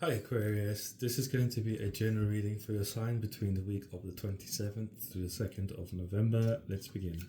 Hi Aquarius, this is going to be a general reading for your sign between the week of the 27th to the 2nd of November. Let's begin.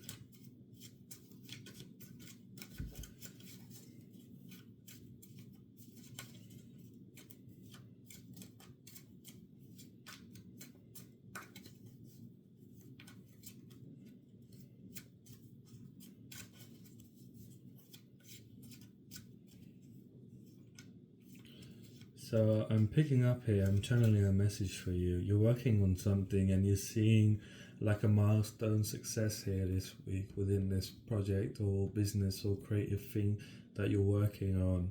So I'm picking up here, I'm channeling a message for you. You're working on something and you're seeing like a milestone success here this week within this project or business or creative thing that you're working on.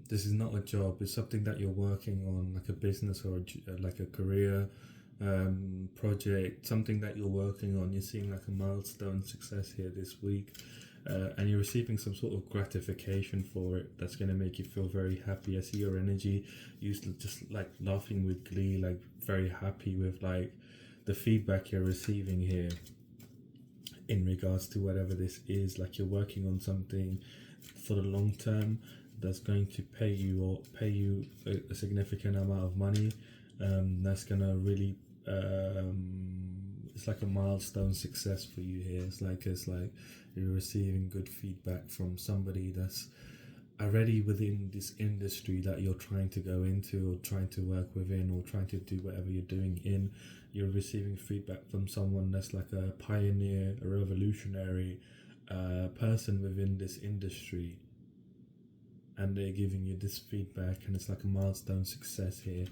This is not a job, it's something that you're working on, like a business or like a career project, something that you're working on. You're seeing like a milestone success here this week. And you're receiving some sort of gratification for it that's going to make you feel very happy. I see your energy, you just like laughing with glee, like very happy with like the feedback you're receiving here in regards to whatever this is. Like you're working on something for the long term that's going to pay you a significant amount of money. That's going to really it's like a milestone success for you here. It's like you're receiving good feedback from somebody that's already within this industry that you're trying to go into or trying to work within or trying to do whatever you're doing in. You're receiving feedback from someone that's like a pioneer, a revolutionary person within this industry, and they're giving you this feedback, and it's like a milestone success here.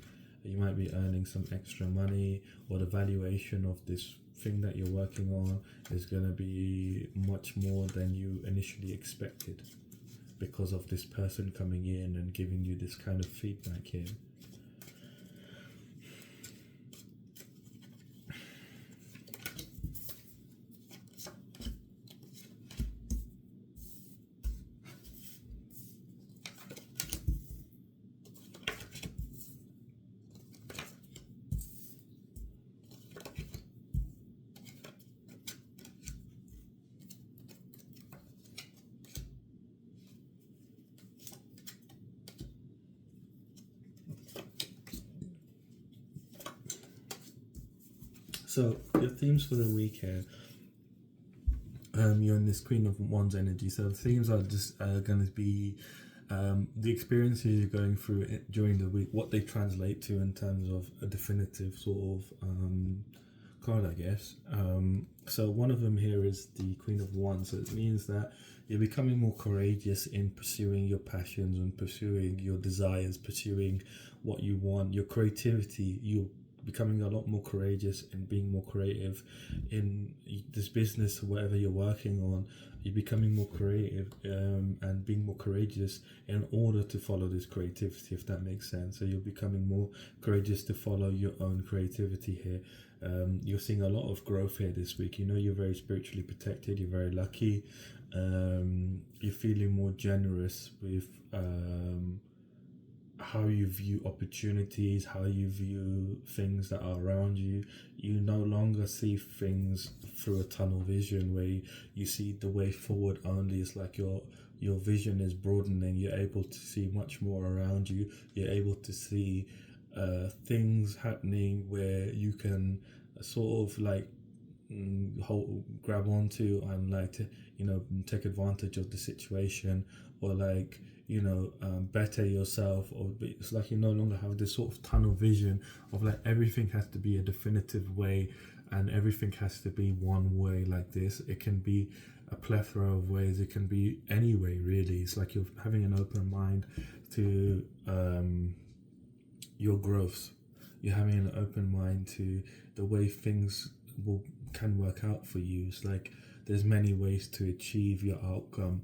You might be earning some extra money, or the valuation of this thing that you're working on is going to be much more than you initially expected because of this person coming in and giving you this kind of feedback here. So your themes for the week here, you're in this Queen of Wands energy. So the themes are just going to be the experiences you're going through during the week, what they translate to in terms of a definitive sort of card, I guess. So one of them here is the Queen of Wands. So it means that you're becoming more courageous in pursuing your passions and pursuing your desires, pursuing what you want, your creativity. You're becoming a lot more courageous and being more creative in this business or whatever you're working on. You're becoming more creative and being more courageous in order to follow this creativity, if that makes sense. So you're becoming more courageous to follow your own creativity here. You're seeing a lot of growth here this week. You know, you're very spiritually protected, you're very lucky. You're feeling more generous with how you view opportunities, how you view things that are around you. You no longer see things through a tunnel vision where you see the way forward only. It's like your vision is broadening. You're able to see much more around you. You're able to see things happening where you can sort of like grab onto and like to, take advantage of the situation, or like better yourself. Or it's like you no longer have this sort of tunnel vision of like everything has to be a definitive way and everything has to be one way. Like this, it can be a plethora of ways, it can be any way really. It's like you're having an open mind to your growth. You're having an open mind to the way things can work out for you. It's like there's many ways to achieve your outcome,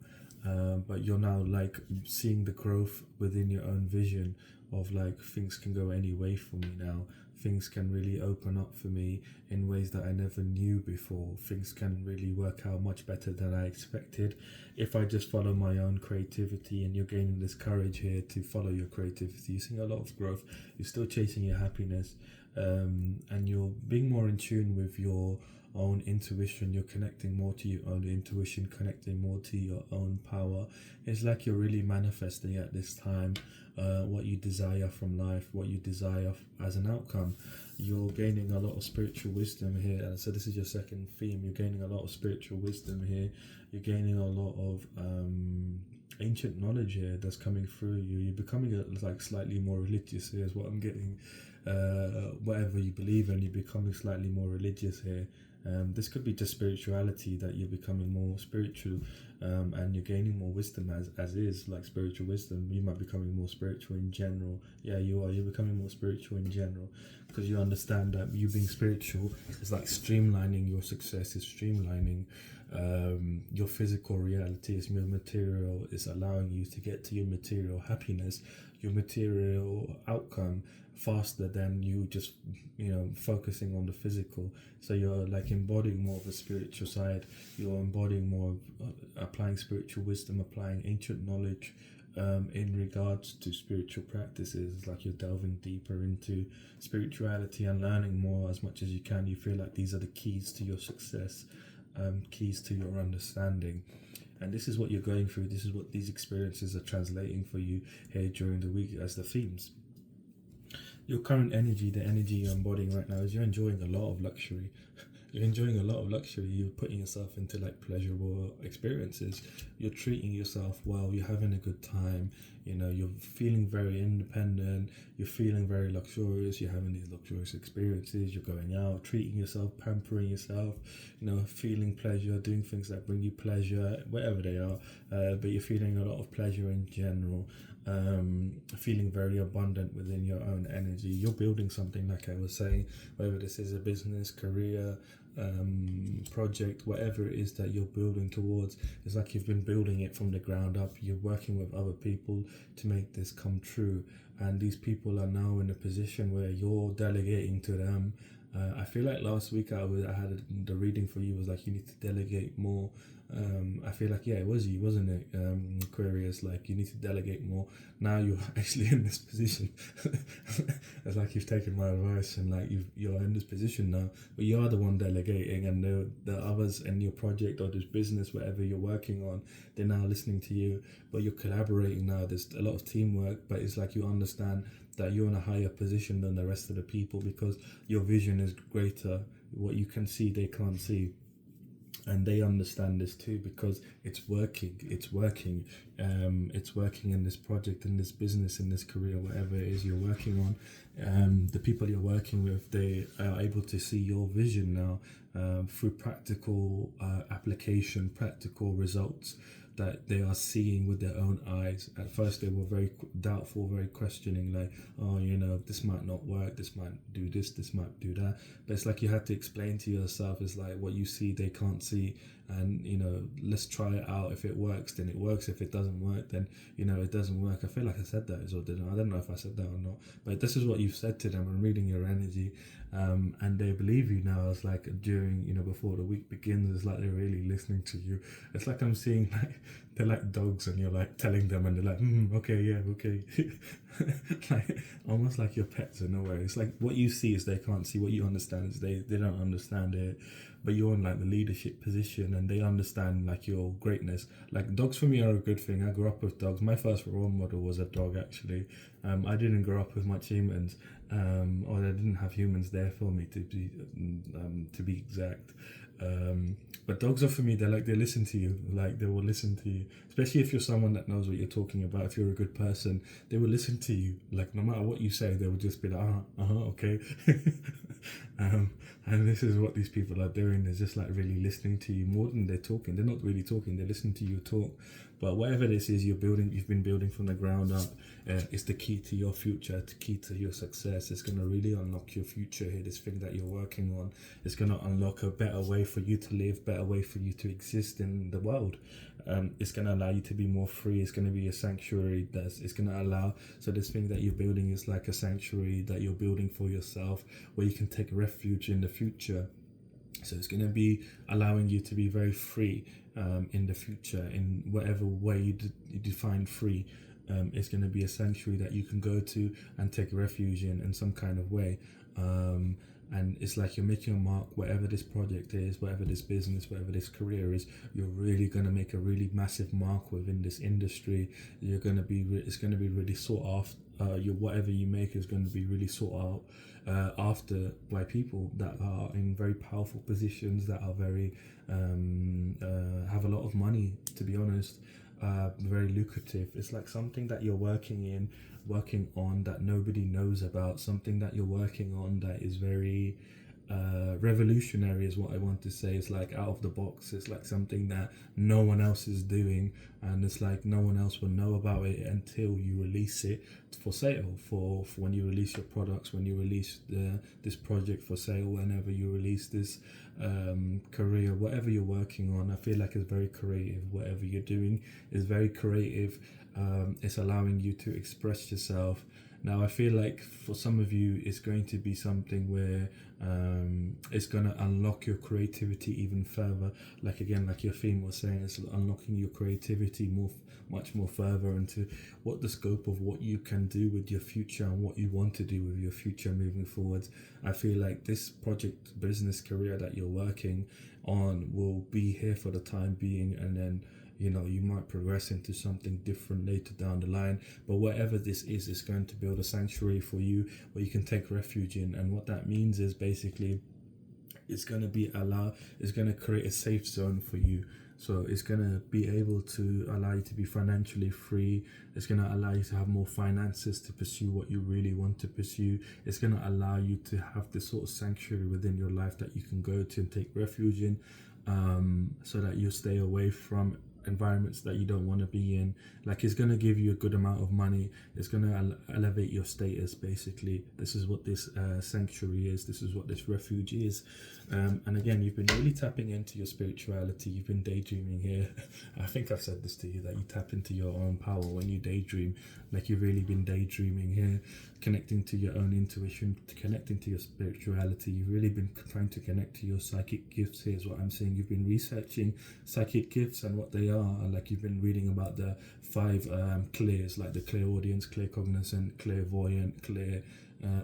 but you're now like seeing the growth within your own vision of like things can go any way for me now. Things can really open up for me in ways that I never knew before. Things can really work out much better than I expected if I just follow my own creativity. And you're gaining this courage here to follow your creativity. You're seeing a lot of growth. You're still chasing your happiness, and you're being more in tune with your own intuition. You're connecting more to your own intuition, connecting more to your own power. It's like you're really manifesting at this time what you desire from life, what you desire as an outcome. You're gaining a lot of spiritual wisdom here, and so this is your second theme. You're gaining a lot of spiritual wisdom here. You're gaining a lot of ancient knowledge here that's coming through you. You're becoming like slightly more religious here is what I'm getting. Whatever you believe in, you're becoming slightly more religious here. This could be just spirituality, that you're becoming more spiritual, and you're gaining more wisdom as is, like spiritual wisdom. You might be becoming more spiritual in general. Yeah, you are. You're becoming more spiritual in general because you understand that you being spiritual is like streamlining your success, is streamlining your physical reality, is your material, is allowing you to get to your material happiness, your material outcome faster than you just focusing on the physical. So you're like embodying more of a spiritual side. You're embodying more of applying spiritual wisdom, applying ancient knowledge in regards to spiritual practices. It's like you're delving deeper into spirituality and learning more as much as you can. You feel like these are the keys to your success, keys to your understanding. And this is what you're going through. This is what these experiences are translating for you here during the week as the themes. Your current energy, the energy you're embodying right now, is you're enjoying a lot of luxury. You're enjoying a lot of luxury. You're putting yourself into like pleasurable experiences. You're treating yourself well. You're having a good time. You're feeling very independent. You're feeling very luxurious. You're having these luxurious experiences. You're going out, treating yourself, pampering yourself, feeling pleasure, doing things that bring you pleasure, whatever they are. But you're feeling a lot of pleasure in general. Feeling very abundant within your own energy. You're building something, like I was saying, whether this is a business, career, project, whatever it is that you're building towards. It's like you've been building it from the ground up. You're working with other people to make this come true, and these people are now in a position where you're delegating to them. I feel like last week I had the reading for you was like you need to delegate more. I feel like, yeah, it was you, wasn't it, Aquarius? Like you need to delegate more. Now you're actually in this position. It's like you've taken my advice and like you're in this position now, but you are the one delegating, and the others in your project or this business, whatever you're working on, they're now listening to you, but you're collaborating now. There's a lot of teamwork, but it's like you understand that you're in a higher position than the rest of the people because your vision is greater. What you can see, they can't see. And they understand this too because it's working. It's working in this project, in this business, in this career, whatever it is you're working on. The people you're working with, they are able to see your vision now through practical application, practical results that they are seeing with their own eyes. At first they were very doubtful, very questioning, like, oh, this might not work, this might do this might do that. But it's like you have to explain to yourself, it's like what you see they can't see, and let's try it out. If it works, then it works. If it doesn't work, then it doesn't work. I feel like I said that as well, didn't I? I don't know if I said that or not, but this is what you've said to them. I'm reading your energy, and they believe you now. It's like during before the week begins, it's like they're really listening to you. It's like I'm seeing like they're like dogs, and you're like telling them, and they're like, okay, yeah, okay. Like almost like your pets in a way. It's like what you see is they can't see. What you understand is they don't understand it. But you're in like the leadership position, and they understand like your greatness. Like dogs for me are a good thing. I grew up with dogs. My first role model was a dog, actually. I didn't grow up with much humans, or I didn't have humans there for me to be exact. But dogs are for me, they listen to you. Like they will listen to you, especially if you're someone that knows what you're talking about. If you're a good person, they will listen to you. Like no matter what you say, they will just be like, okay. And this is what these people are doing. They're just like really listening to you more than they're talking. They're not really talking. They're listening to you talk. But whatever this is you've been building from the ground up, it's the key to your future, the key to your success. It's going to really unlock your future here. This thing that you're working on, it's going to unlock a better way for you to live, better way for you to exist in the world. It's going to allow you to be more free. It's going to be a sanctuary. It's going to allow, so this thing that you're building is like a sanctuary that you're building for yourself, where you can take refuge in the future. So it's going to be allowing you to be very free in the future, in whatever way you define free. It's going to be a sanctuary that you can go to and take refuge in some kind of way. and it's like you're making a mark. Whatever this project is, whatever this business, whatever this career is, you're really going to make a really massive mark within this industry. You're going to be it's going to be really sought after. Your whatever you make is going to be really sought out after by people that are in very powerful positions, that are very have a lot of money, to be honest. Very lucrative. It's like something that you're working on that nobody knows about, something that you're working on that is very revolutionary is what I want to say. It's like out of the box. It's like something that no one else is doing, and it's like no one else will know about it until you release it for sale, for when you release your products, when you release this project for sale, whenever you release this career, whatever you're working on. I feel like it's very creative. Whatever you're doing is very creative. It's allowing you to express yourself. Now, I feel like for some of you, it's going to be something where it's going to unlock your creativity even further. Like, again, like your theme was saying, it's unlocking your creativity much more further into what the scope of what you can do with your future and what you want to do with your future moving forward. I feel like this project, business, career that you're working on will be here for the time being, and then you might progress into something different later down the line. But whatever this is, it's going to build a sanctuary for you where you can take refuge in. And what that means is basically it's going to create a safe zone for you. So it's going to be able to allow you to be financially free. It's going to allow you to have more finances to pursue what you really want to pursue. It's going to allow you to have this sort of sanctuary within your life that you can go to and take refuge in, so that you stay away from environments that you don't want to be in. Like, it's going to give you a good amount of money. It's going to elevate your status, basically. This is what this sanctuary is. This is what this refuge is. And again, you've been really tapping into your spirituality. You've been daydreaming here. I think I've said this to you, that you tap into your own power when you daydream. Like, you've really been daydreaming here, connecting to your own intuition, connecting to your spirituality. You've really been trying to connect to your psychic gifts. Here's what I'm saying. You've been researching psychic gifts and what they are. Like, you've been reading about the 5 clears, like the clairaudience, claircognizant, clairvoyant,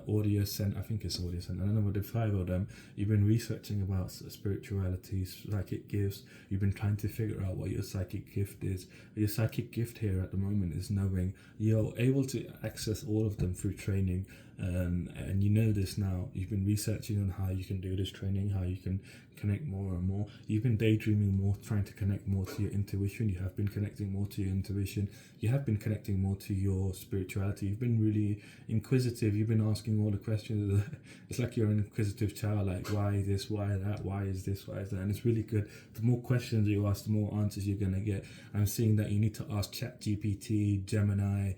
audiosense. I think it's audiosense. I don't know what the 5 of them. You've been researching about spirituality, psychic gifts. You've been trying to figure out what your psychic gift is. Your psychic gift here at the moment is knowing. You're able to access all of them through training, and you know this now. You've been researching on how you can do this training, how you can connect more and more. You've been daydreaming more, trying to connect more to your intuition. You have been connecting more to your intuition. You have been connecting more to your spirituality. You've been really inquisitive. You've been asking all the questions. It's like you're an inquisitive child, like, why this, why that, why is this, why is that? And it's really good. The more questions you ask, the more answers you're going to get. I'm seeing that you need to ask ChatGPT, Gemini.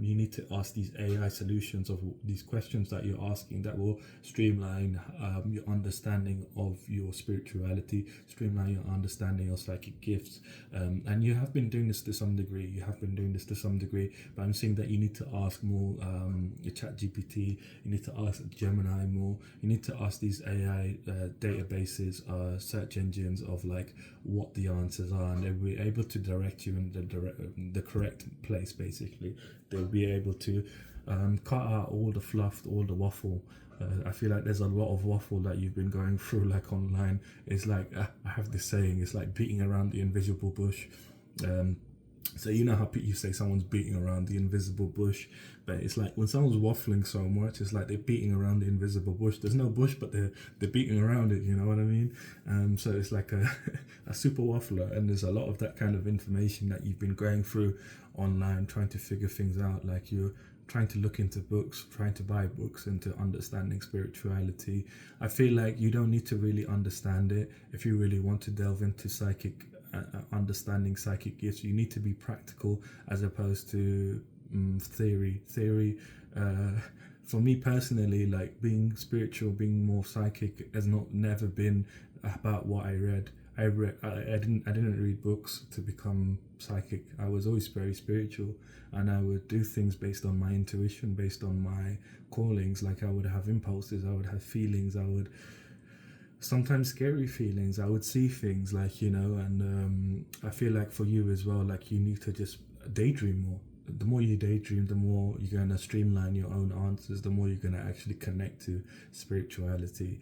You need to ask these AI solutions of these questions that you're asking that will streamline your understanding of your spirituality, streamline your understanding of psychic gifts. And you have been doing this to some degree. But I'm seeing that you need to ask more your ChatGPT. You need to ask Gemini more. You need to ask these AI databases, search engines of like what the answers are, and they'll be able to direct you in the correct place. Basically, they'll be able to cut out all the fluff, all the waffle. I feel like there's a lot of waffle that you've been going through, like online. It's like, I have this saying, it's like beating around the invisible bush. So you know how you say someone's beating around the invisible bush, but it's like when someone's waffling so much, it's like they're beating around the invisible bush. There's no bush, but they're beating around it, you know what I mean? So it's like a super waffler, and there's a lot of that kind of information that you've been going through online, trying to figure things out. Like, you're trying to look into books, trying to buy books into understanding spirituality. I feel like you don't need to really understand it. If you really want to delve into understanding psychic gifts, you need to be practical as opposed to theory. For me personally, like, being spiritual, being more psychic has never been about what I read. I didn't read books to become psychic. I was always very spiritual, and I would do things based on my intuition, based on my callings. Like, I would have impulses, I would have feelings, I would sometimes scary feelings. I would see things, like, and I feel like for you as well, like, you need to just daydream more. the more you daydream, the more you're going to streamline your own answers, the more you're going to actually connect to spirituality.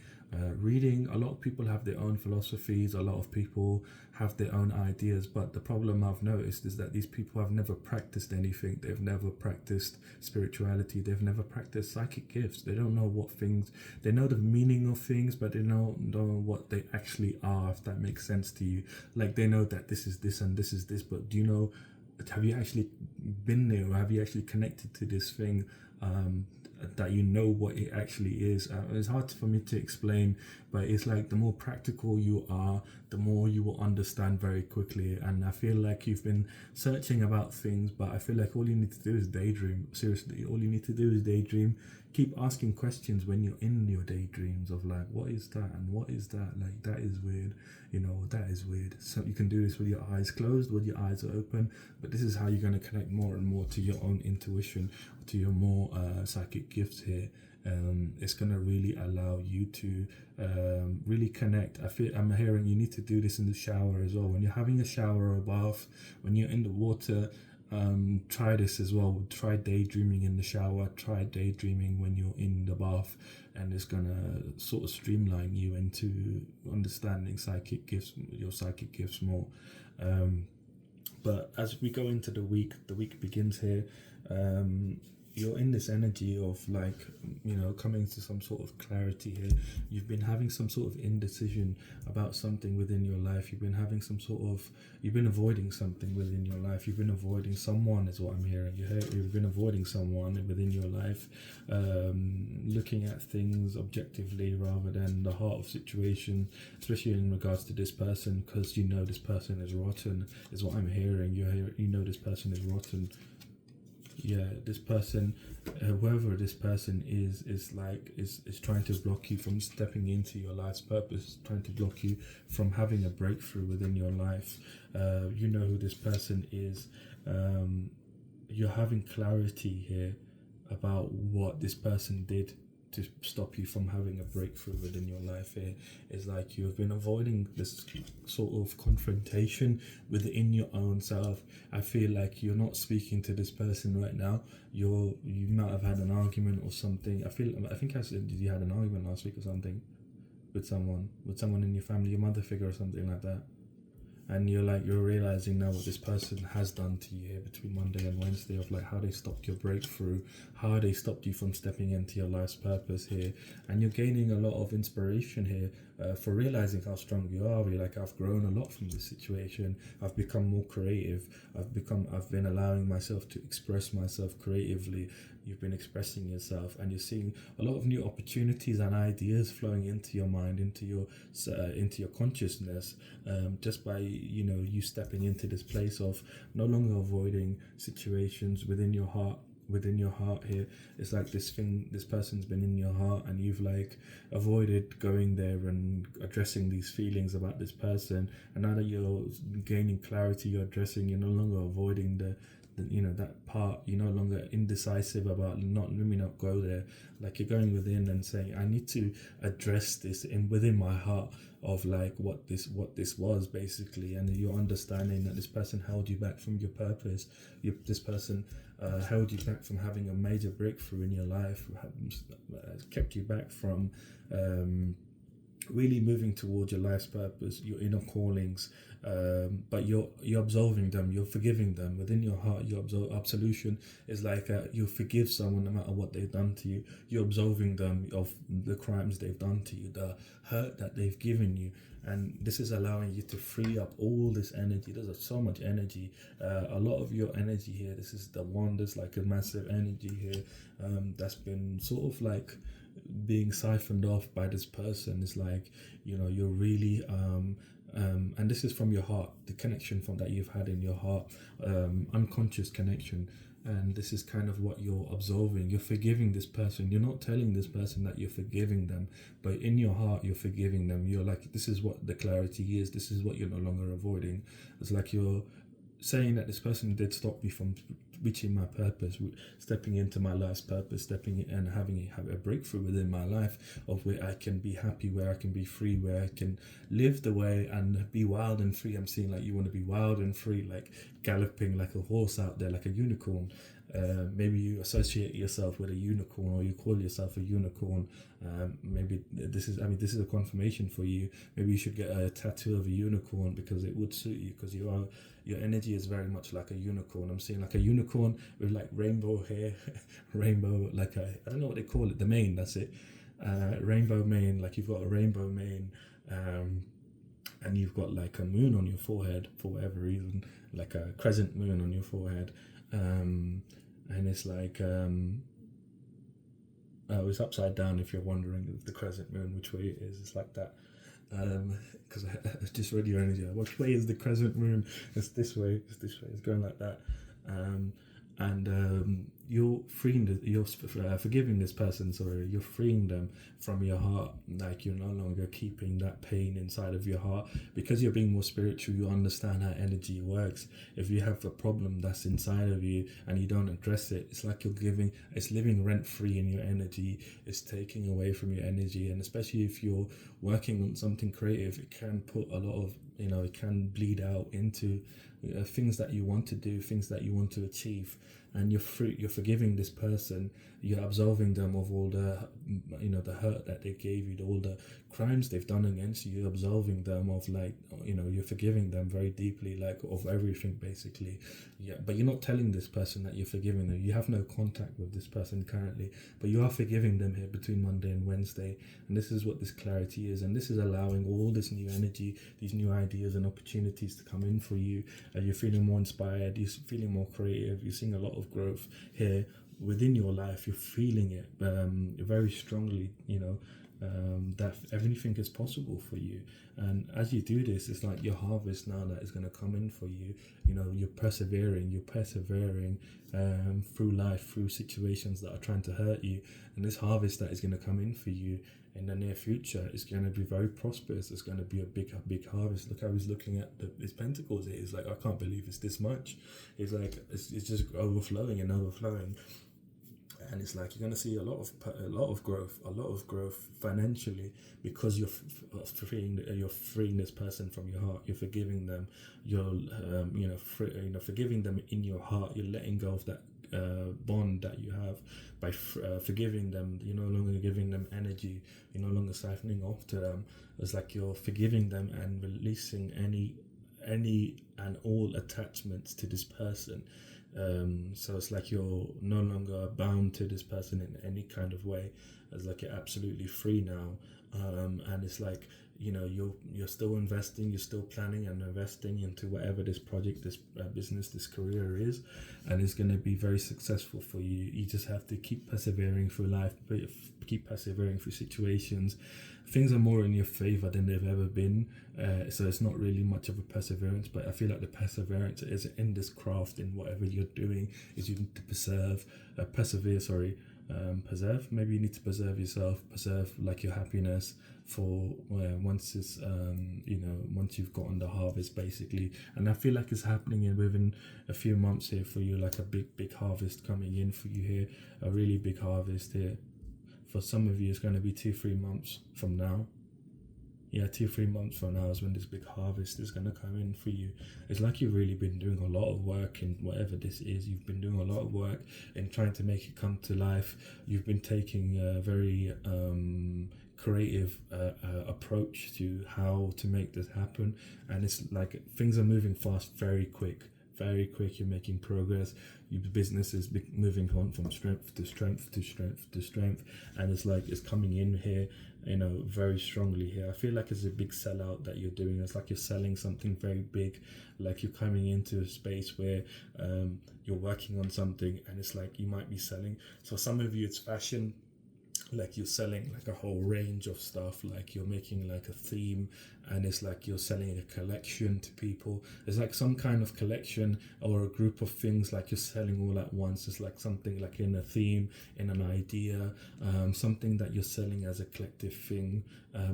Reading, a lot of people have their own philosophies, a lot of people have their own ideas, but the problem I've noticed is that these people have never practiced anything. They've never practiced spirituality, they've never practiced psychic gifts. They don't know what things, they know the meaning of things, but they don't know what they actually are, if that makes sense to you. Like, they know that this is this and this is this, but do you know, have you actually been there, or have you actually connected to this thing, that you know what it actually is? It's hard for me to explain, but it's like the more practical you are, the more you will understand very quickly. And I feel like you've been searching about things, but I feel like all you need to do is daydream. Seriously, all you need to do is daydream. Keep asking questions when you're in your daydreams of like, what is that and what is that? Like, that is weird, that is weird. So you can do this with your eyes closed, with your eyes open, but this is how you're going to connect more and more to your own intuition, to your more psychic gifts here. It's going to really allow you to really connect. I'm hearing you need to do this in the shower as well. When you're having a shower or a bath, when you're in the water, try this as well. Try daydreaming in the shower, try daydreaming when you're in the bath, and it's gonna sort of streamline you into understanding your psychic gifts more. But as we go into the week begins here. You're in this energy of like, coming to some sort of clarity here. You've been having some sort of indecision about something within your life. You've been avoiding something within your life. You've been avoiding someone, is what I'm hearing. You've been avoiding someone within your life, looking at things objectively rather than the heart of situation, especially in regards to this person, because this person is rotten, is what I'm hearing. This person is rotten. Yeah, this person, whoever this person is trying to block you from stepping into your life's purpose, trying to block you from having a breakthrough within your life. You know who this person is. You're having clarity here about what this person did to stop you from having a breakthrough within your life here. Is like you've been avoiding this sort of confrontation within your own self. I feel like you're not speaking to this person right now. You might have had an argument or something. I think I said, did you had an argument last week or something with someone in your family, your mother figure or something like that? And you're realizing now what this person has done to you here between Monday and Wednesday, of like how they stopped your breakthrough, how they stopped you from stepping into your life's purpose here. And you're gaining a lot of inspiration here for realizing how strong you are. You're like, I've grown a lot from this situation. I've become more creative. I've been allowing myself to express myself creatively. You've been expressing yourself, and you're seeing a lot of new opportunities and ideas flowing into your mind, into your consciousness, just by you stepping into this place of no longer avoiding situations within your heart. Here, it's like this person's been in your heart, and you've like avoided going there and addressing these feelings about this person. And now that you're gaining clarity, you're no longer avoiding that part. You're no longer indecisive about let me not go there. Like, you're going within and saying, I need to address this within my heart of like what this was basically. And you're understanding that this person held you back from your purpose. This person held you back from having a major breakthrough in your life, kept you back from really moving towards your life's purpose, your inner callings, but you're absolving them, you're forgiving them within your heart. Your absolution is like you forgive someone no matter what they've done to you. You're absolving them of the crimes they've done to you, the hurt that they've given you. And this is allowing you to free up all this energy. There's so much energy, a lot of your energy here. This is the one, there's like a massive energy here that's been sort of like being siphoned off by this person. Is like, you're really and this is from your heart, the connection from that you've had in your heart, unconscious connection. And this is kind of what you're absolving. You're forgiving this person. You're not telling this person that you're forgiving them, but in your heart you're forgiving them. You're like, this is what the clarity is. This is what you're no longer avoiding. It's like you're saying that this person did stop me from reaching my purpose, stepping into my life's purpose, stepping in and have a breakthrough within my life of where I can be happy, where I can be free, where I can live the way and be wild and free. I'm seeing like you want to be wild and free, like galloping like a horse out there, like a unicorn. Maybe you associate yourself with a unicorn, or you call yourself a unicorn. Maybe this is a confirmation for you. Maybe you should get a tattoo of a unicorn, because it would suit you, because your energy is very much like a unicorn. I'm seeing like a unicorn with like rainbow hair, rainbow, like I don't know what they call it, the mane, that's it. Rainbow mane, like you've got a rainbow mane, and you've got like a moon on your forehead for whatever reason, like a crescent moon on your forehead. And it's like it's upside down, if you're wondering the crescent moon which way it is. It's like that, because I just read your energy. Which way is the crescent moon? It's this way, it's going like that. And you're forgiving this person, sorry, you're freeing them from your heart. Like, you're no longer keeping that pain inside of your heart, because you're being more spiritual. You understand how energy works. If you have a problem that's inside of you and you don't address it, it's like it's living rent free in your energy. It's taking away from your energy. And especially if you're working on something creative, it can put a lot of, it can bleed out into things that you want to do, things that you want to achieve. And you're forgiving this person, you're absolving them of all the the hurt that they gave you, all the crimes they've done against you. You're absolving them of, like, you're forgiving them very deeply, like, of everything basically. Yeah, but you're not telling this person that you're forgiving them. You have no contact with this person currently, but you are forgiving them here between Monday and Wednesday. And this is what this clarity is, and this is allowing all this new energy, these new ideas and opportunities to come in for you. You're feeling more inspired, you're feeling more creative, you're seeing a lot of growth here within your life. You're feeling it very strongly, that everything is possible for you. And as you do this, it's like your harvest now that is going to come in for you. You're persevering through life, through situations that are trying to hurt you. And this harvest that is going to come in for you in the near future is going to be very prosperous. It's going to be a big harvest. Look, I was looking at these pentacles. It's like, I can't believe it's this much. It's like it's just overflowing and overflowing. And it's like you're going to see a lot of growth financially, because you're freeing this person from your heart. You're forgiving them. You're forgiving them in your heart. You're letting go of that bond that you have by forgiving them. You're no longer giving them energy. You're no longer siphoning off to them. It's like you're forgiving them and releasing any and all attachments to this person. So it's like you're no longer bound to this person in any kind of way. It's like you're absolutely free now. And it's like, you're still investing, you're still planning and investing into whatever this project, this business, this career is, and it's going to be very successful for you. You just have to keep persevering through life, keep persevering through situations. Things are more in your favor than they've ever been. So it's not really much of a perseverance, but I feel like the perseverance is in this craft, in whatever you're doing, is you need to preserve. Maybe you need to preserve yourself, preserve like your happiness for once it's once you've gotten the harvest basically. And I feel like it's happening within a few months here for you, like a big harvest coming in for you here, a really big harvest here. For some of you, it's going to be 2-3 months from now. Yeah, 2-3 months from now is when this big harvest is going to come in for you. It's like you've really been doing a lot of work in whatever this is. You've been doing a lot of work in trying to make it come to life. You've been taking a very creative approach to how to make this happen. And it's like things are moving fast, very quick. You're making progress. Your business is moving on from strength to strength to strength to strength, and it's like it's coming in here, very strongly here. I feel like it's a big sellout that you're doing. It's like you're selling something very big, like you're coming into a space where you're working on something, and it's like you might be selling. So some of you, it's fashion. Like you're selling like a whole range of stuff, like you're making like a theme, and it's like you're selling a collection to people. It's like some kind of collection or a group of things, like you're selling all at once. It's like something like in a theme, in an idea, something that you're selling as a collective thing,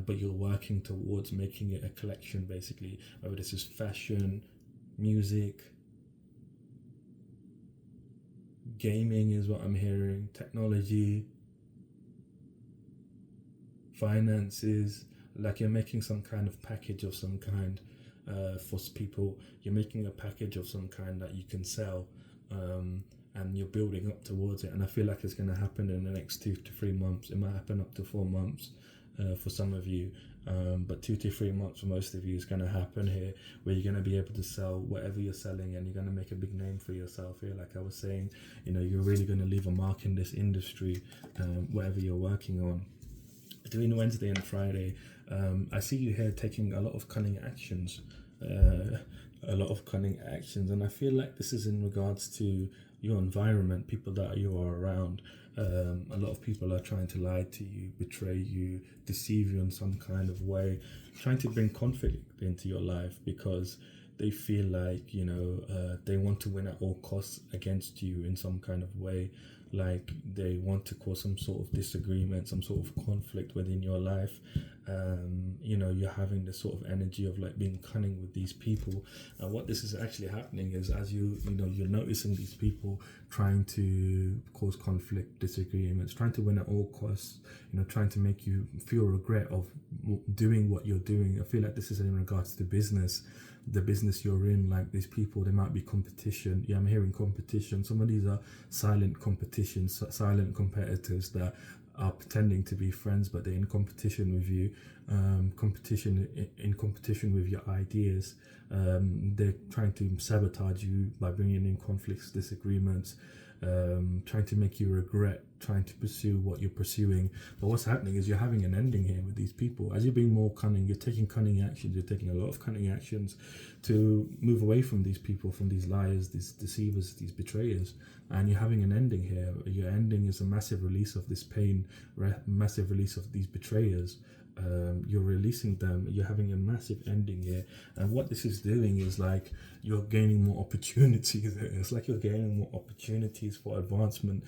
but you're working towards making it a collection basically. Whether this is fashion, music, gaming is what I'm hearing, technology, finances. Like you're making some kind of package of some kind for people. You're making a package of some kind that you can sell, and you're building up towards it. And I feel like it's going to happen in the next 2 to 3 months. It might happen up to 4 months for some of you. But 2 to 3 months for most of you is going to happen here, where you're going to be able to sell whatever you're selling, and you're going to make a big name for yourself here. Like I was saying, you're really going to leave a mark in this industry, whatever you're working on. Between Wednesday and Friday, I see you here taking a lot of cunning actions, and I feel like this is in regards to your environment, people that you are around. A lot of people are trying to lie to you, betray you, deceive you in some kind of way, trying to bring conflict into your life because they feel like they want to win at all costs against you in some kind of way. Like they want to cause some sort of disagreement, some sort of conflict within your life. You're having this sort of energy of like being cunning with these people, and what this is actually happening is, as you're noticing these people trying to cause conflict, disagreements, trying to win at all costs, trying to make you feel regret of doing what you're doing. I feel like this is in regards to business, the business you're in. Like these people, there might be competition. Yeah, I'm hearing competition. Some of these are silent competitions, silent competitors that are pretending to be friends, but they're in competition with you, competition with your ideas. They're trying to sabotage you by bringing in conflicts, disagreements, trying to make you regret trying to pursue what you're pursuing. But what's happening is you're having an ending here with these people. As you're being more cunning, you're taking cunning actions, you're taking a lot of cunning actions to move away from these people, from these liars, these deceivers, these betrayers, and you're having an ending here. Your ending is a massive release of this pain, massive release of these betrayers. You're releasing them, you're having a massive ending here, and what this is doing is like you're gaining more opportunities. It's like you're gaining more opportunities for advancement.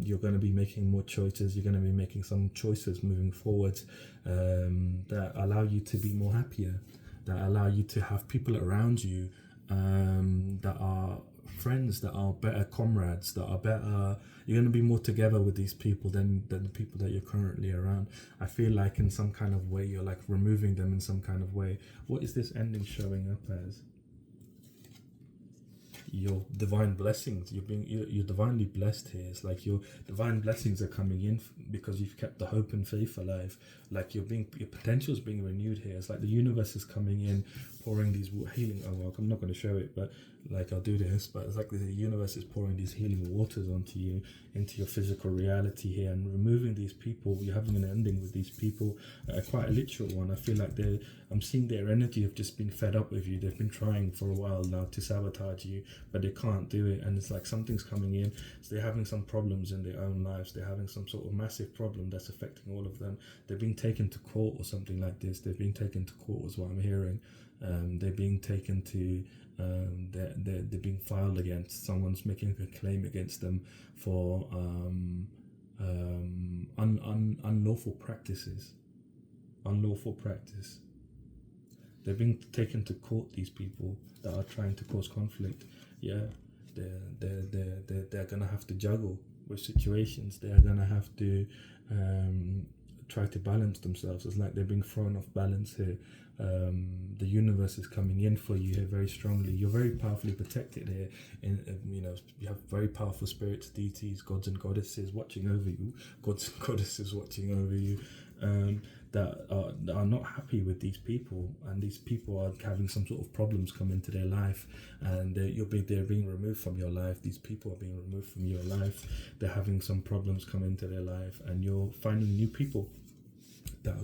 You're going to be making more choices, you're going to be making some choices moving forward that allow you to be more happier, that allow you to have people around you that are friends, that are better comrades, that are better. You're going to be more together with these people than the people that you're currently around. I feel like in some kind of way you're like removing them in some kind of way. What is this ending showing up as? Your divine blessings. You're divinely blessed here. It's like your divine blessings are coming in because you've kept the hope and faith alive. Like your potential is being renewed here. It's like the universe is coming in, pouring these healing. Oh well, I'm not going to show it, but like I'll do this. But it's like the universe is pouring these healing waters onto you, into your physical reality here, and removing these people. You're having an ending with these people, quite a literal one. I feel like I'm seeing their energy of just being fed up with you. They've been trying for a while now to sabotage you, but they can't do it. And it's like something's coming in. So they're having some problems in their own lives. They're having some sort of massive problem that's affecting all of them. They're being taken to court or something like this. They're being taken to court is what I'm hearing. They're being taken to they're being filed against. Someone's making a claim against them for unlawful practices. Unlawful practice. They're being taken to court, these people that are trying to cause conflict. Yeah, they're gonna have to juggle with situations. They're gonna have to try to balance themselves. It's like they're being thrown off balance here. The universe is coming in for you here very strongly. You're very powerfully protected here. You have very powerful spirits, deities, gods and goddesses watching over you. Gods and goddesses watching over you. That are not happy with these people, and these people are having some sort of problems come into their life, and they're being removed from your life. These people are being removed from your life. They're having some problems come into their life, and you're finding new people that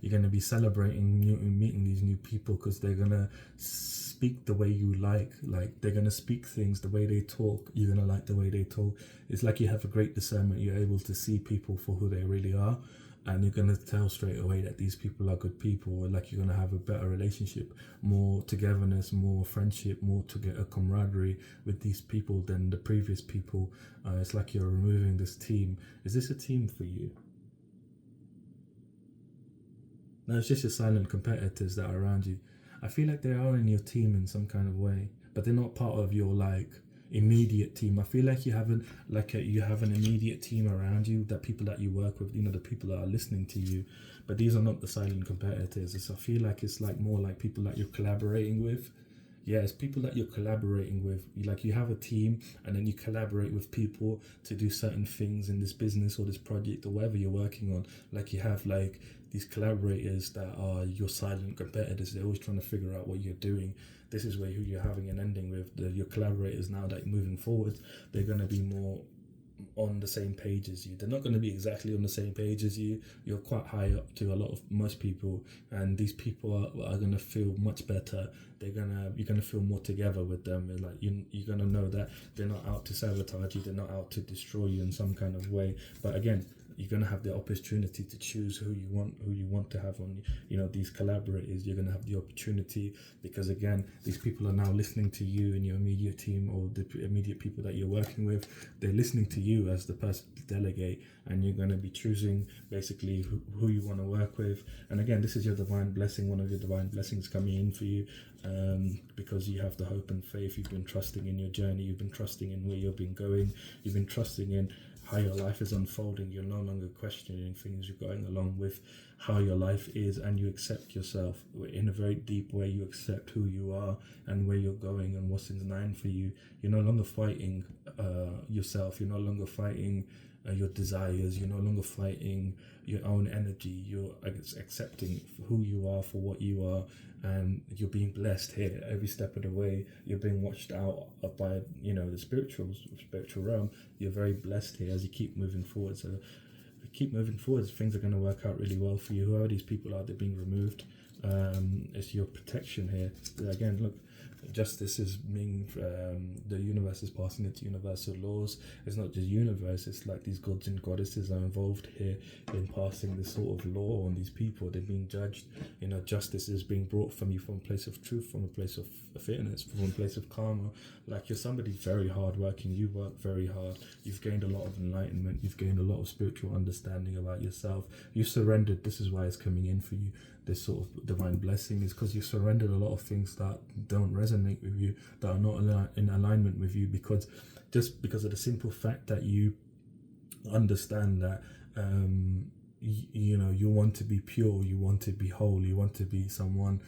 you're gonna be celebrating meeting these new people, because they're gonna speak the way you like they're gonna speak things the way they talk. You're gonna like the way they talk. It's like you have a great discernment. You're able to see people for who they really are, and you're going to tell straight away that these people are good people. Like you're going to have a better relationship, more togetherness, more friendship, more to get a camaraderie with these people than the previous people. It's like you're removing this team. Is this a team for you? No, it's just your silent competitors that are around you. I feel like they are in your team in some kind of way, but they're not part of your immediate team. I feel like you have you have an immediate team around you, that people that you work with, the people that are listening to you. But these are not the silent competitors. I feel like it's like more like people that you're collaborating with. Yeah, it's people that you're collaborating with. You have a team, and then you collaborate with people to do certain things in this business or this project or whatever you're working on. Like you have like these collaborators that are your silent competitors. They're always trying to figure out what you're doing. This is where who you're having an ending with. Your collaborators now that moving forward, they're going to be more on the same page as you. They're not going to be exactly on the same page as you. You're quite high up to a lot of most people, and these people are going to feel much better. You're gonna feel more together with them. And like you're gonna know that they're not out to sabotage you. They're not out to destroy you in some kind of way. But again, you're gonna have the opportunity to choose who you want to have on these collaborators. You're gonna have the opportunity, because again, these people are now listening to you and your immediate team, or the immediate people that you're working with. They're listening to you as the person to delegate, and you're gonna be choosing basically who you want to work with. And again, this is your divine blessing, one of your divine blessings coming in for you, because you have the hope and faith. You've been trusting in your journey. You've been trusting in where you've been going. You've been trusting in how your life is unfolding. You're no longer questioning things. You're going along with how your life is, and you accept yourself in a very deep way. You accept who you are and where you're going and what's in line for you. You're no longer fighting yourself. You're no longer fighting your desires. You're no longer fighting your own energy. You're accepting who you are for what you are, and you're being blessed here every step of the way. You're being watched out by the spiritual realm. You're very blessed here as you keep moving forward. So keep moving forward. Things are going to work out really well for you. Whoever these people are, they're being removed. It's your protection here. Again, look, justice is being the universe is passing its universal laws. It's not just universe, it's like these gods and goddesses are involved here in passing this sort of law on these people. They're being judged. Justice is being brought from you from a place of truth, from a place of fairness, from a place of karma. Like, you're somebody very hard working. You work very hard. You've gained a lot of enlightenment. You've gained a lot of spiritual understanding about yourself. You surrendered. This is why it's coming in for you. This sort of divine blessing is because you surrendered a lot of things that don't resonate with you, that are not in alignment with you, because of the simple fact that you understand that you want to be pure, you want to be whole, you want to be someone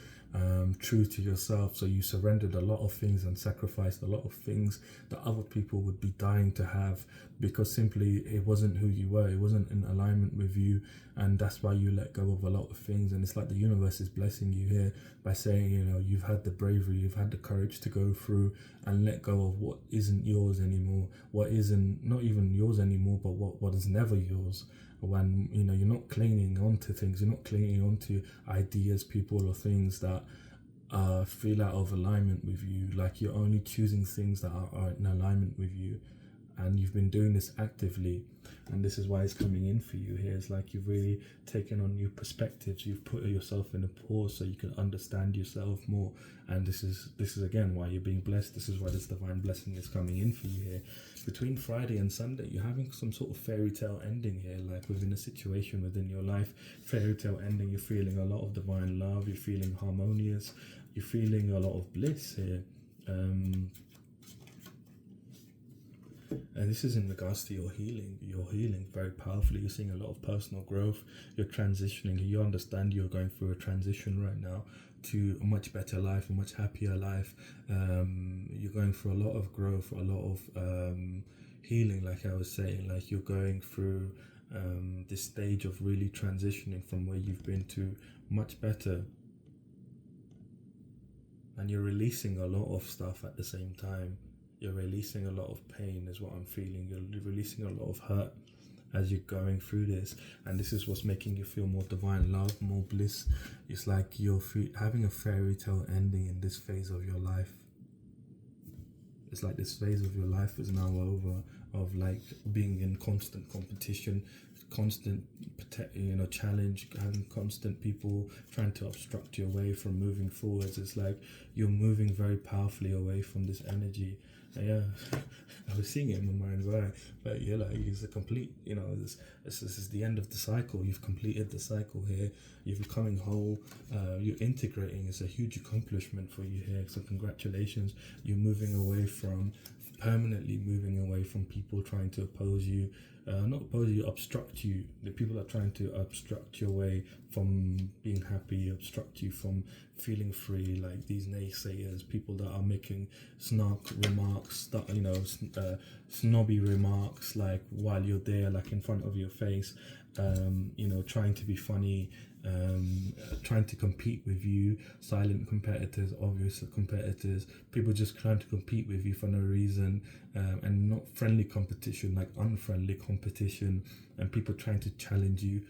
true to yourself. So you surrendered a lot of things and sacrificed a lot of things that other people would be dying to have, because simply it wasn't who you were. It wasn't in alignment with you, and that's why you let go of a lot of things. And it's like the universe is blessing you here by saying, you've had the bravery, you've had the courage to go through and let go of what isn't yours anymore, what isn't not even yours anymore, but what is never yours. When you're not clinging on to things, you're not clinging on to ideas, people, or things that feel out of alignment with you. Like, you're only choosing things that are in alignment with you, and you've been doing this actively, and this is why it's coming in for you here. It's like you've really taken on new perspectives. You've put yourself in a pause so you can understand yourself more, and this is again why you're being blessed. This is why this divine blessing is coming in for you here. Between Friday and Sunday, you're having some sort of fairy tale ending here, like within a situation within your life. Fairy tale ending. You're feeling a lot of divine love. You're feeling harmonious. You're feeling a lot of bliss here. And this is in regards to your healing. You're healing very powerfully. You're seeing a lot of personal growth. You're transitioning. You understand you're going through a transition right now to a much better life, a much happier life. You're going through a lot of growth, a lot of healing, like I was saying. Like, you're going through this stage of really transitioning from where you've been to much better. And you're releasing a lot of stuff at the same time. You're releasing a lot of pain is what I'm feeling. You're releasing a lot of hurt as you're going through this. And this is what's making you feel more divine love, more bliss. It's like you're having a fairy tale ending in this phase of your life. It's like this phase of your life is now over, of like being in constant competition, constant challenge, having constant people trying to obstruct your way from moving forwards. It's like you're moving very powerfully away from this energy. Yeah, I was seeing it in my mind's eye, but yeah, like, it's a complete, this is the end of the cycle. You've completed the cycle here. You're becoming whole. You're integrating. It's a huge accomplishment for you here. So congratulations. You're moving away from permanently moving away from people trying to oppose you, not oppose you, obstruct you. The people are trying to obstruct your way from being happy, obstruct you from feeling free, like these naysayers, people that are making snark remarks, that snobby remarks, like while you're there, like in front of your face, trying to be funny, trying to compete with you, silent competitors, obvious competitors, people just trying to compete with you for no reason, and not friendly competition, like unfriendly competition, and people trying to challenge you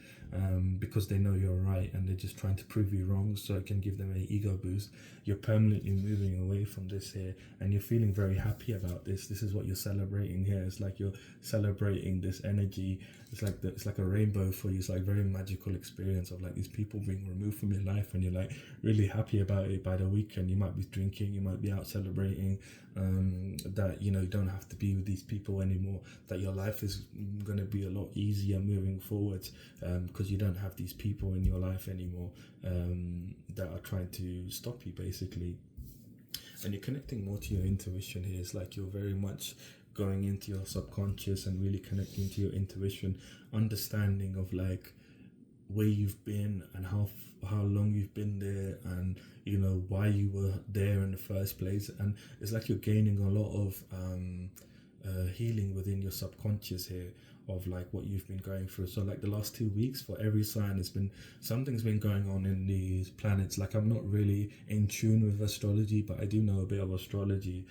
because they know you're right and they're just trying to prove you wrong so it can give them an ego boost. You're permanently moving away from this here, and you're feeling very happy about this. This is what you're celebrating here. It's like you're celebrating this energy. It's like a rainbow for you. It's like a very magical experience of like these people being removed from your life, and you're like really happy about it. By the weekend you might be drinking, you might be out celebrating, that you don't have to be with these people anymore, that your life is going to be a lot easier moving forward, because you don't have these people in your life anymore, that are trying to stop you basically. And you're connecting more to your intuition here. It's like you're very much going into your subconscious and really connecting to your intuition, understanding of like where you've been and how long you've been there, and why you were there in the first place. And it's like you're gaining a lot of healing within your subconscious here, of like what you've been going through. So like the last 2 weeks, for every sign, it's been something's been going on in these planets. Like I'm not really in tune with astrology, but I do know a bit of astrology,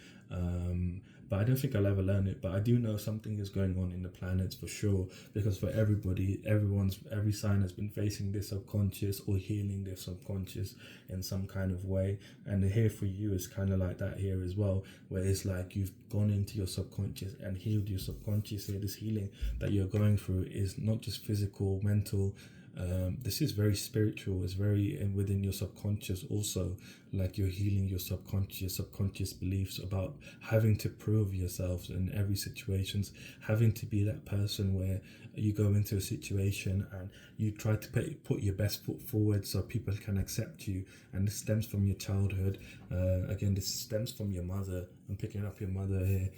but I don't think I'll ever learn it. But I do know something is going on in the planets for sure, because for everybody, every sign has been facing their subconscious or healing their subconscious in some kind of way. And here for you is kind of like that here as well, where it's like you've gone into your subconscious and healed your subconscious here. This healing that you're going through is not just physical, mental. This is very spiritual. It's very within your subconscious also, like you're healing your subconscious beliefs about having to prove yourself in every situations, having to be that person where you go into a situation and you try to put your best foot forward so people can accept you. And this stems from your childhood. Again, this stems from your mother. I'm picking up your mother here.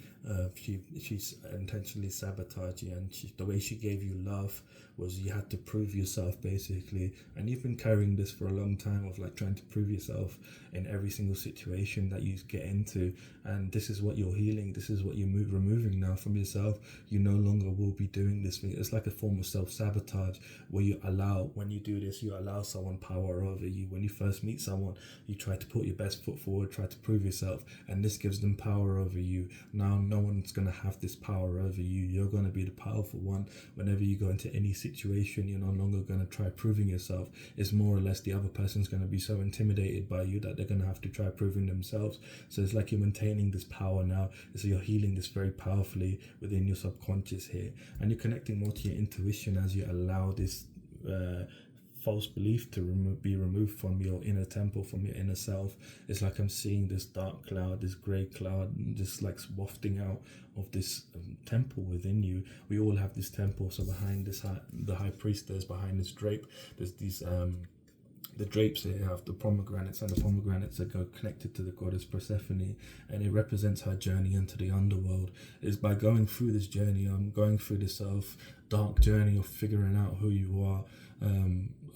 She's intentionally sabotaged you, and the way she gave you love was you had to prove yourself basically. And you've been carrying this for a long time of like trying to prove yourself in every single situation that you get into. And this is what you're healing. This is what you're removing now from yourself. You no longer will be doing this thing. It's like a form of self-sabotage where when you do this, you allow someone power over you. When you first meet someone, you try to put your best foot forward, try to prove yourself, and this gives them power over you. Now no one's going to have this power over you. You're going to be the powerful one. Whenever you go into any situation, you're no longer going to try proving yourself. It's more or less the other person's going to be so intimidated by you that they're going to have to try proving themselves. So it's like you're maintaining this power now. So you're healing this very powerfully within your subconscious here, and you're connecting more to your intuition as you allow this false belief to be removed from your inner temple, from your inner self. It's like I'm seeing this dark cloud, this grey cloud, just like wafting out of this temple within you. We all have this temple. So behind this the high priestess, behind this drape, there's these the drapes here have the pomegranates, and the pomegranates are connected to the goddess Persephone, and it represents her journey into the underworld. Is by going through this journey, I'm going through this dark journey of figuring out who you are,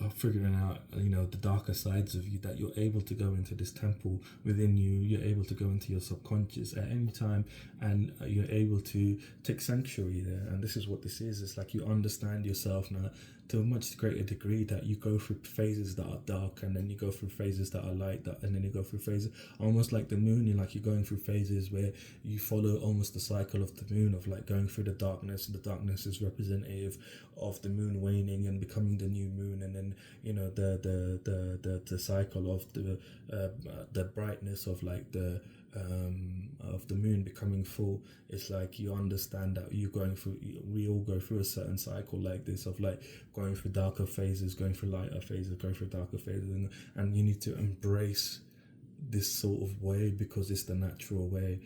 of figuring out the darker sides of you, that you're able to go into this temple within you. You're able to go into your subconscious at any time, and you're able to take sanctuary there. And this is what this is. It's like you understand yourself now to a much greater degree, that you go through phases that are dark, and then you go through phases that are light, and then you go through phases almost like the moon. You're going through phases where you follow almost the cycle of the moon, of like going through the darkness. The darkness is representative of the moon waning and becoming the new moon, and then the cycle of the brightness of like the moon becoming full. It's like you understand that we all go through a certain cycle like this, of like going through darker phases, going through lighter phases, going through darker phases, and you need to embrace this sort of way because it's the natural way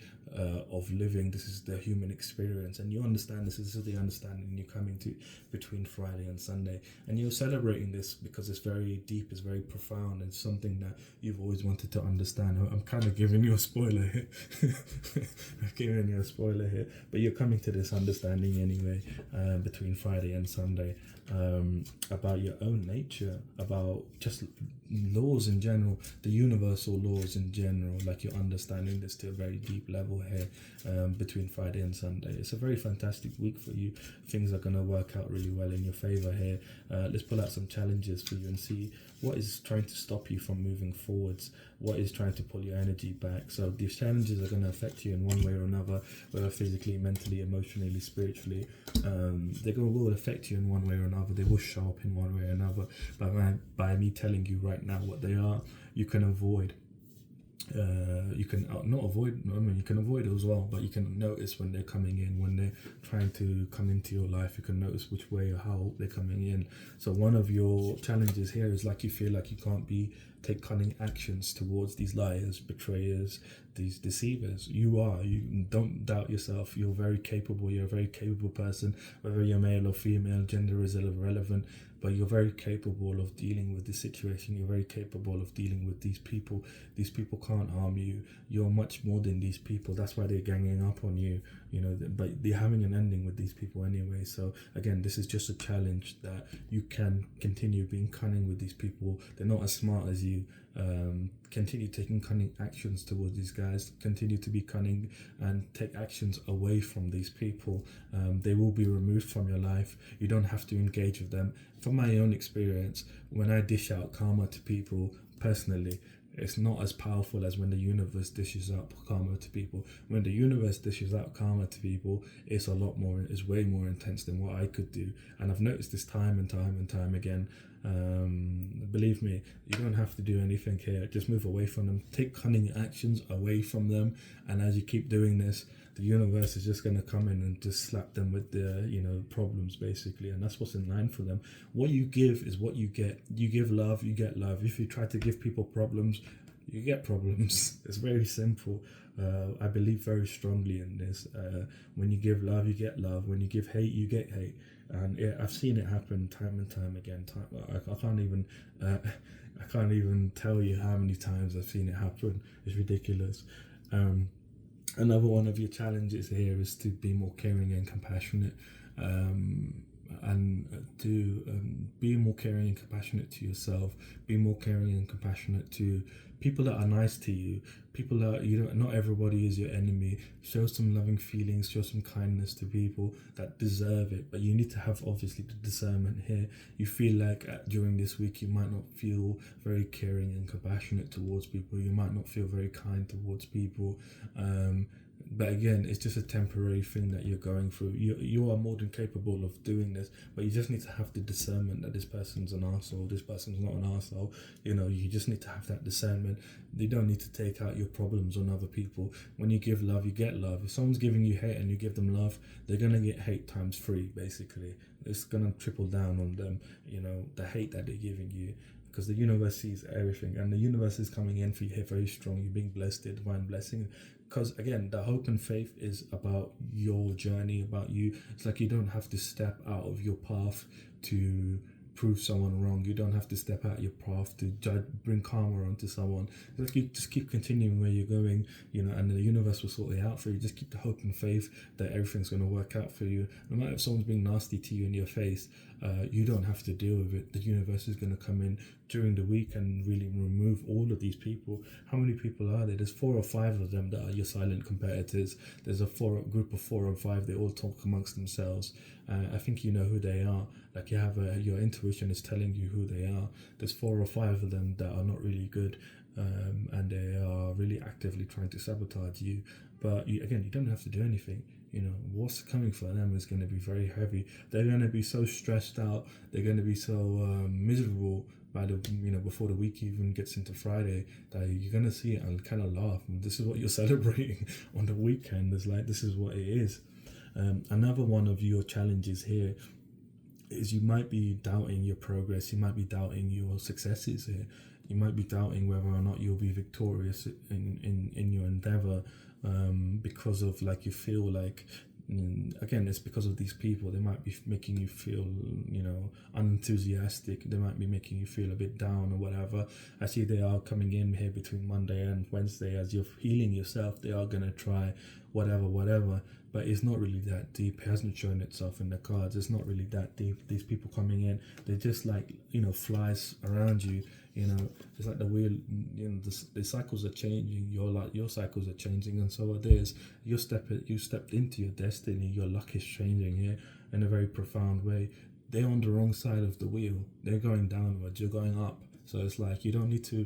of living. This is the human experience, and you understand this. This is the understanding you're coming to between Friday and Sunday, and you're celebrating this because it's very deep, it's very profound, and something that you've always wanted to understand. I'm kind of giving you a spoiler here. I'm giving you a spoiler here, but you're coming to this understanding anyway, between Friday and Sunday, about your own nature, about just laws in general, the universal laws in general. Like, you're understanding this to a very deep level here, between Friday and Sunday. It's a very fantastic week for you. Things are going to work out really well in your favor here. Let's pull out some challenges for you and see what is trying to stop you from moving forwards, what is trying to pull your energy back. So these challenges are going to affect you in one way or another, whether physically, mentally, emotionally, spiritually. They will affect you in one way or another. They will show up in one way or another. But by me telling you right now what they are, you can avoid. You can not avoid. I mean, you can avoid it as well, but you can notice when they're coming in, when they're trying to come into your life. You can notice which way or how they're coming in. So one of your challenges here is, like, you feel like you can't take cunning actions towards these liars, betrayers, these deceivers. You don't doubt yourself. You're very capable. You're a very capable person, whether you're male or female, gender is irrelevant, but you're very capable of dealing with this situation. You're very capable of dealing with these people. These people can't harm you. You're much more than these people. That's why they're ganging up on you, but they're having an ending with these people anyway. So again, this is just a challenge that you can continue being cunning with these people. They're not as smart as you. Continue taking cunning actions towards these guys. Continue to be cunning and take actions away from these people. They will be removed from your life. You don't have to engage with them. From my own experience, when I dish out karma to people personally, it's not as powerful as when the universe dishes out karma to people. When the universe dishes out karma to people, it's way more intense than what I could do. And I've noticed this time and time again. Believe me, you don't have to do anything here. Just move away from them. Take cunning actions away from them. And as you keep doing this, the universe is just going to come in and just slap them with the, problems, basically. And that's what's in line for them. What you give is what you get. You give love, you get love. If you try to give people problems, you get problems. It's very simple. I believe very strongly in this. When you give love, you get love. When you give hate, you get hate. And I've seen it happen time and time again. I can't even tell you how many times I've seen it happen. It's ridiculous. Another one of your challenges here is to be more caring and compassionate, and to be more caring and compassionate to yourself. Be more caring and compassionate to people that are nice to you. People that not everybody is your enemy. Show some loving feelings, show some kindness to people that deserve it. But you need to have, obviously, the discernment here. You feel like during this week you might not feel very caring and compassionate towards people. You might not feel very kind towards people. But again, it's just a temporary thing that you're going through. You are more than capable of doing this, but you just need to have the discernment that this person's an arsehole, this person's not an arsehole. You just need to have that discernment. You don't need to take out your problems on other people. When you give love, you get love. If someone's giving you hate and you give them love, they're going to get hate times 3, basically. It's going to triple down on them, the hate that they're giving you. Because the universe sees everything, and the universe is coming in for you here very strong. You're being blessed, the divine blessing. Because again, the hope and faith is about your journey, about you. It's like you don't have to step out of your path to prove someone wrong. You don't have to step out your path to bring karma onto someone. It's like you just keep continuing where you're going, and the universe will sort it out for you. Just keep the hope and faith that everything's going to work out for you. No matter if someone's being nasty to you in your face, you don't have to deal with it. The universe is going to come in during the week and really remove all of these people. How many people are there? There's 4 or 5 of them that are your silent competitors. There's a group of 4 or 5. They all talk amongst themselves. I think you know who they are. Like, you have your intuition is telling you who they are. There's 4 or 5 of them that are not really good, and they are really actively trying to sabotage you. But you don't have to do anything. What's coming for them is going to be very heavy. They're going to be so stressed out. They're going to be so miserable by before the week even gets into Friday, that you're going to see it and kind of laugh. And this is what you're celebrating on the weekend. It's like, this is what it is. Another one of your challenges here is you might be doubting your progress. You might be doubting your successes here. You might be doubting whether or not you'll be victorious in your endeavor, because of like you feel like, again, it's because of these people. They might be making you feel, unenthusiastic. They might be making you feel a bit down or whatever. I see they are coming in here between Monday and Wednesday as you're healing yourself. They are going to try whatever, but it's not really that deep. It hasn't shown itself in the cards. It's not really that deep. These people coming in, they're just like, flies around you. It's like the wheel. The cycles are changing. Your cycles are changing, and so are theirs. You stepped into your destiny. Your luck is changing here in a very profound way. They're on the wrong side of the wheel. They're going downwards. You're going up. So it's like you don't need to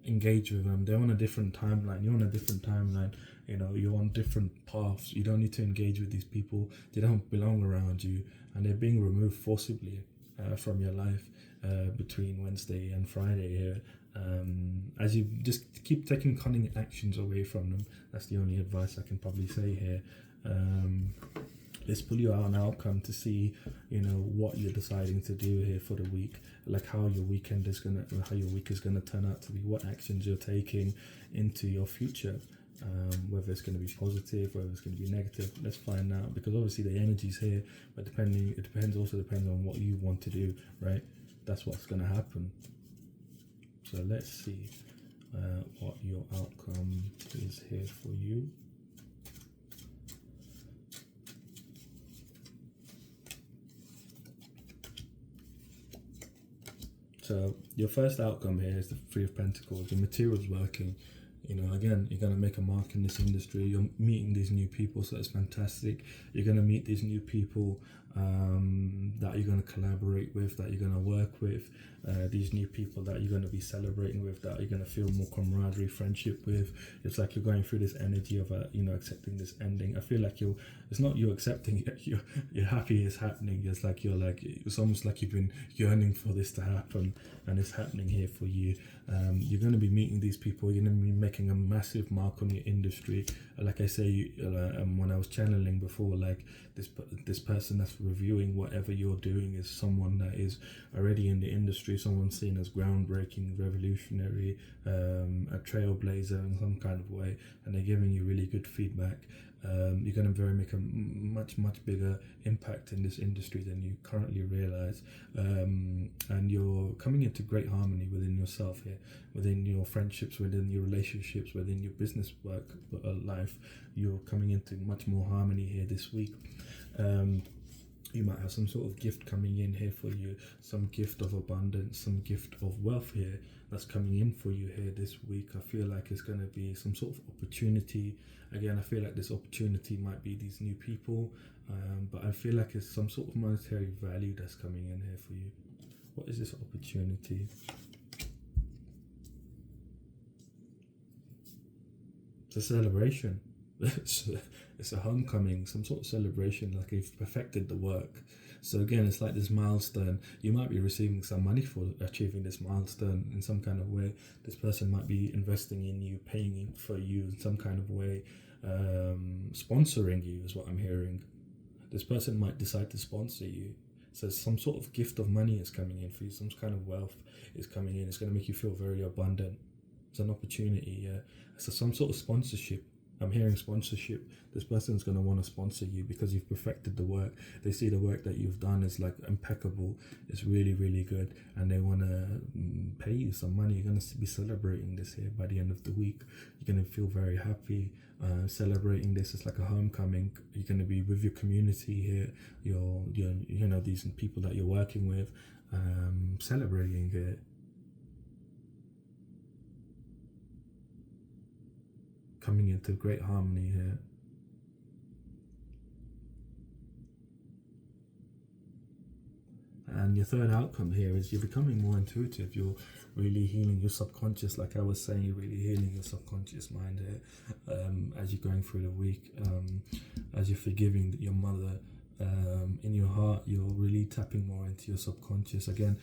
engage with them. They're on a different timeline. You're on a different timeline. You're on different paths. You don't need to engage with these people. They don't belong around you, and they're being removed forcibly from your life between Wednesday and Friday here. As you just keep taking cunning actions away from them. That's the only advice I can probably say here. Let's pull you out an outcome to see, what you're deciding to do here for the week, like how your week is gonna turn out to be, what actions you're taking into your future. Whether it's going to be positive, whether it's going to be negative, let's find out, because obviously the energy's here, but it depends on what you want to do, right? That's what's going to happen. So let's see what your outcome is here for you. So your first outcome here is the Three of Pentacles. Your material's working. Again, you're going to make a mark in this industry. You're meeting these new people, so it's fantastic. You're going to meet these new people that you're going to collaborate with, that you're going to work with, these new people that you're going to be celebrating with, that you're going to feel more camaraderie, friendship with. It's like you're going through this energy of accepting this ending. I feel like it's not you accepting it, you're happy it's happening. It's almost like you've been yearning for this to happen, and it's happening here for you. You're going to be meeting these people. You're going to be making a massive mark on your industry. Like I say, when I was channeling before, like this person that's reviewing whatever you're doing is someone that is already in the industry, someone seen as groundbreaking, revolutionary, a trailblazer in some kind of way, and they're giving you really good feedback. You're going to make a much bigger impact in this industry than you currently realize, and you're coming into great harmony within yourself here, within your friendships, within your relationships, within your business work life. You're coming into much more harmony here this week. You might have some sort of gift coming in here for you, some gift of abundance, some gift of wealth here that's coming in for you here this week. I feel like it's going to be some sort of opportunity. Again, I feel like this opportunity might be these new people, but I feel like it's some sort of monetary value that's coming in here for you. What is this opportunity? It's a celebration. It's a homecoming, some sort of celebration, like you've perfected the work. So again, it's like this milestone. You might be receiving some money for achieving this milestone in some kind of way. This person might be investing in you, paying for you in some kind of way, sponsoring you is what I'm hearing. This person might decide to sponsor you. So some sort of gift of money is coming in for you. Some kind of wealth is coming in. It's going to make you feel very abundant. It's an opportunity. So some sort of sponsorship. I'm hearing sponsorship. This person's going to want to sponsor you because you've perfected the work. They see the work that you've done is like impeccable. It's really, really good. And they want to pay you some money. You're going to be celebrating this here by the end of the week. You're going to feel very happy celebrating this. It's like a homecoming. You're going to be with your community here. These people that you're working with, celebrating it. Coming into great harmony here. And your third outcome here is you're becoming more intuitive. You're really healing your subconscious, like I was saying. You're really healing your subconscious mind here as you're going through the week, as you're forgiving your mother. In your heart, you're really tapping more into your subconscious. Again,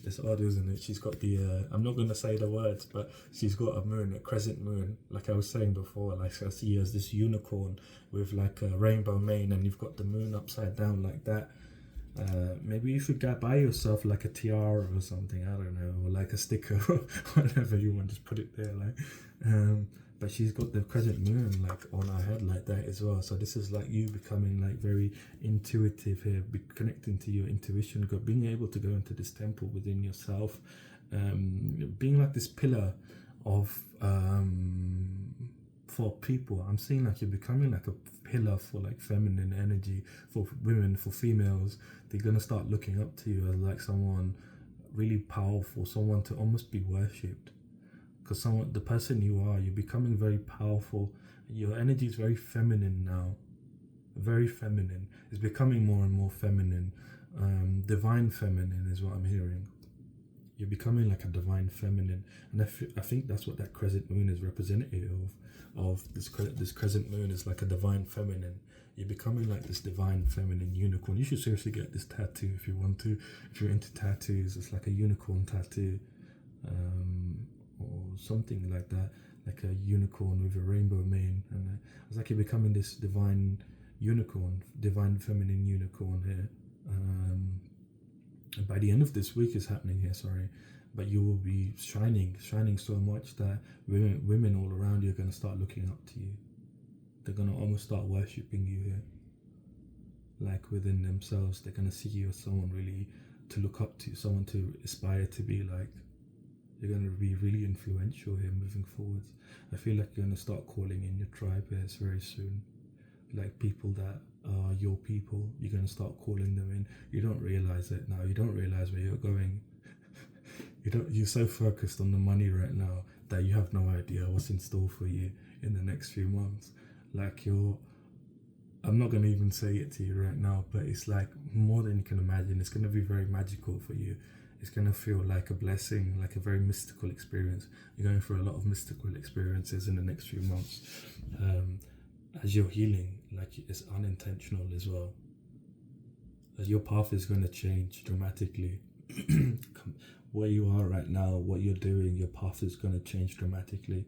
it's odd, isn't it? She's got the I'm not going to say the words, but she's got a moon, a crescent moon, like I was saying before. Like I see you as this unicorn with like a rainbow mane, and you've got the moon upside down like that. Maybe you should buy yourself like a tiara or something, I don't know, or like a sticker or whatever you want, just put it there, like. But she's got the crescent moon like on her head like that as well. So this is like you becoming like very intuitive here, connecting to your intuition, being able to go into this temple within yourself, being like this pillar of for people. I'm seeing like you're becoming like a pillar for like feminine energy, for women, for females. They're gonna start looking up to you as like someone really powerful, someone to almost be worshipped. Because the person you are, you're becoming very powerful. Your energy is very feminine now, very feminine. It's becoming more and more feminine. Divine feminine is what I'm hearing. You're becoming like a divine feminine, and I think that's what that crescent moon is representative of. This crescent moon is like a divine feminine. You're becoming like this divine feminine unicorn. You should seriously get this tattoo if you want to. If you're into tattoos, it's like a unicorn tattoo, or something like that, like a unicorn with a rainbow mane. And it's like you're becoming this divine unicorn, divine feminine unicorn here. And by the end of this week is happening here, sorry, but you will be shining so much that women all around you are going to start looking up to you. They're going to almost start worshipping you here. Like within themselves, they're going to see you as someone really to look up to, someone to aspire to be like. You're going to be really influential here moving forwards. I feel like you're going to start calling in your tribe here very soon. Like people that are your people, you're going to start calling them in. You don't realize it now. You don't realize where you're going. You're so focused on the money right now that you have no idea what's in store for you in the next few months. Like I'm not going to even say it to you right now, but it's like more than you can imagine. It's going to be very magical for you. It's going to feel like a blessing, like a very mystical experience. You're going through a lot of mystical experiences in the next few months. As you're healing, like it's unintentional as well. As your path is going to change dramatically. Where you are right now, what you're doing, your path is going to change dramatically.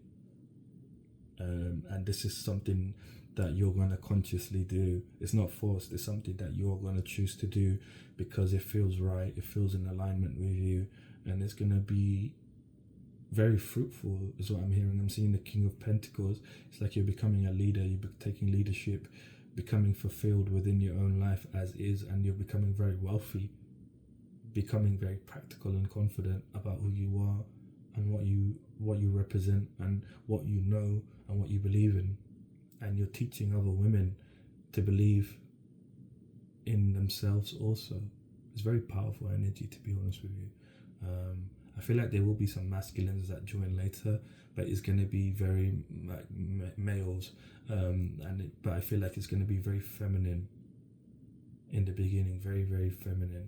And this is something that you're going to consciously do. It's not forced. It's something that you're going to choose to do because it feels right. It feels in alignment with you, and it's going to be very fruitful is what I'm hearing. I'm seeing the King of Pentacles. It's like you're becoming a leader. You're taking leadership, becoming fulfilled within your own life as is, and you're becoming very wealthy, becoming very practical and confident about who you are and what you represent and what you know and what you believe in. And you're teaching other women to believe in themselves also. It's very powerful energy, to be honest with you. I feel like there will be some masculines that join later, but it's going to be very like males, but I feel like it's going to be very feminine in the beginning, very, very feminine.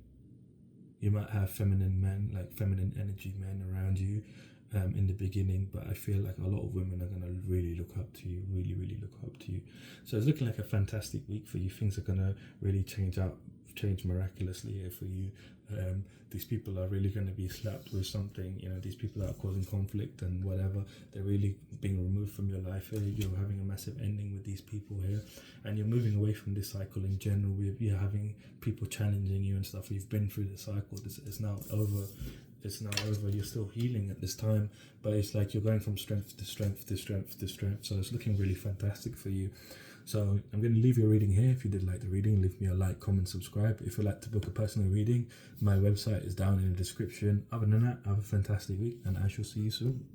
You might have feminine men, like feminine energy men around you in the beginning, but I feel like a lot of women are going to really look up to you, really, really look up to you. So it's looking like a fantastic week for you. Things are going to really change miraculously here for you. These people are really going to be slapped with something, these people that are causing conflict and whatever, they're really being removed from your life here. You're having a massive ending with these people here, and you're moving away from this cycle in general. You're having people challenging you and stuff. You've been through the cycle. It's now over. It's now over. You're still healing at this time, but it's like you're going from strength to strength to strength to strength. So it's looking really fantastic for you. So I'm going to leave your reading here. If you did like the reading, leave me a like, comment, subscribe. If you'd like to book a personal reading, my website is down in the description. Other than that, have a fantastic week, and I shall see you soon.